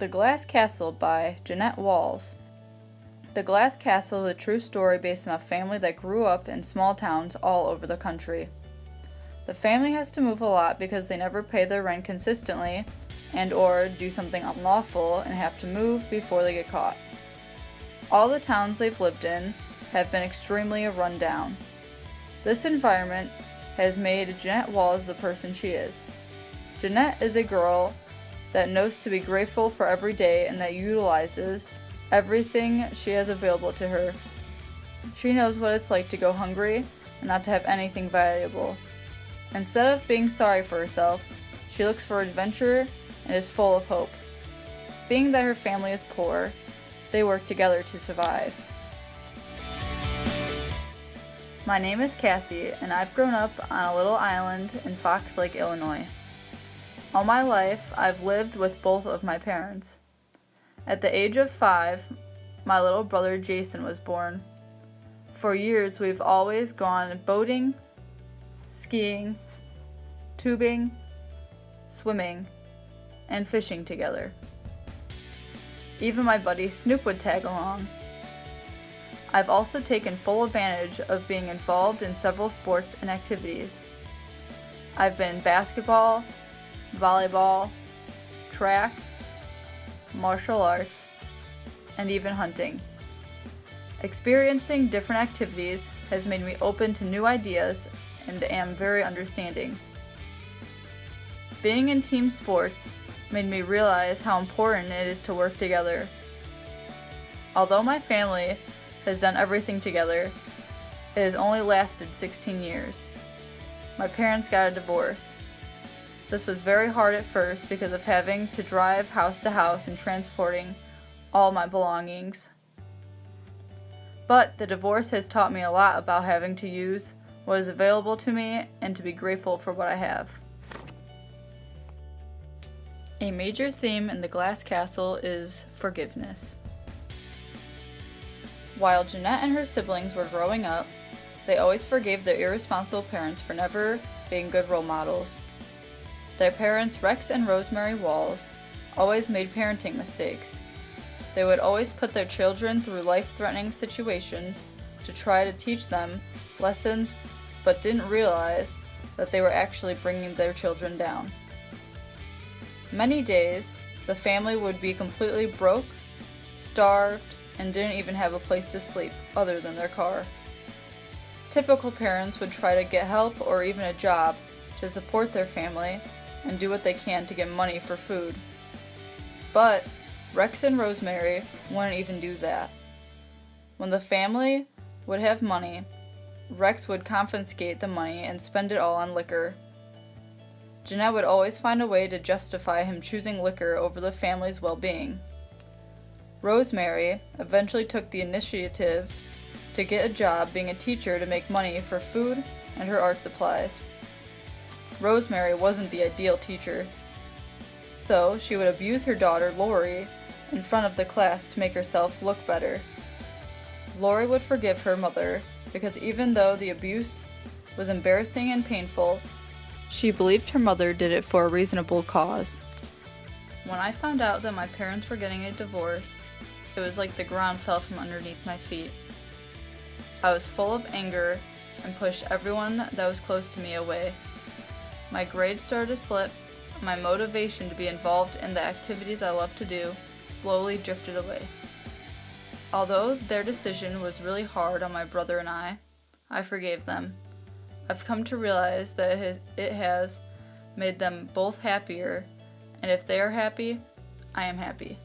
The Glass Castle by Jeanette Walls. The Glass Castle is a true story based on a family that grew up in small towns all over the country. The family has to move a lot because they never pay their rent consistently and or do something unlawful and have to move before they get caught. All the towns they've lived in have been extremely run down. This environment has made Jeanette Walls the person she is. Jeanette is a girl that knows to be grateful for every day and that utilizes everything she has available to her. She knows what it's like to go hungry and not to have anything valuable. Instead of being sorry for herself, she looks for adventure and is full of hope. Being that her family is poor, they work together to survive. My name is Cassie, and I've grown up on a little island in Fox Lake, Illinois. All my life, I've lived with both of my parents. At the age of 5, my little brother Jason was born. For years, we've always gone boating, skiing, tubing, swimming, and fishing together. Even my buddy Snoop would tag along. I've also taken full advantage of being involved in several sports and activities. I've been in basketball, volleyball, track, martial arts, and even hunting. Experiencing different activities has made me open to new ideas and am very understanding. Being in team sports made me realize how important it is to work together. Although my family has done everything together, it has only lasted 16 years. My parents got a divorce. This was very hard at first because of having to drive house to house and transporting all my belongings. But the divorce has taught me a lot about having to use what is available to me and to be grateful for what I have. A major theme in The Glass Castle is forgiveness. While Jeanette and her siblings were growing up, they always forgave their irresponsible parents for never being good role models. Their parents, Rex and Rosemary Walls, always made parenting mistakes. They would always put their children through life-threatening situations to try to teach them lessons, but didn't realize that they were actually bringing their children down. Many days, the family would be completely broke, starved, and didn't even have a place to sleep other than their car. Typical parents would try to get help or even a job to support their family and do what they can to get money for food. But Rex and Rosemary wouldn't even do that. When the family would have money, Rex would confiscate the money and spend it all on liquor. Jeanette would always find a way to justify him choosing liquor over the family's well-being. Rosemary eventually took the initiative to get a job being a teacher to make money for food and her art supplies. Rosemary wasn't the ideal teacher, so she would abuse her daughter Lori in front of the class to make herself look better. Lori would forgive her mother because even though the abuse was embarrassing and painful, she believed her mother did it for a reasonable cause. When I found out that my parents were getting a divorce, it was like the ground fell from underneath my feet. I was full of anger and pushed everyone that was close to me away. My grades started to slip, and my motivation to be involved in the activities I love to do slowly drifted away. Although their decision was really hard on my brother and I forgave them. I've come to realize that it has made them both happier, and if they are happy, I am happy.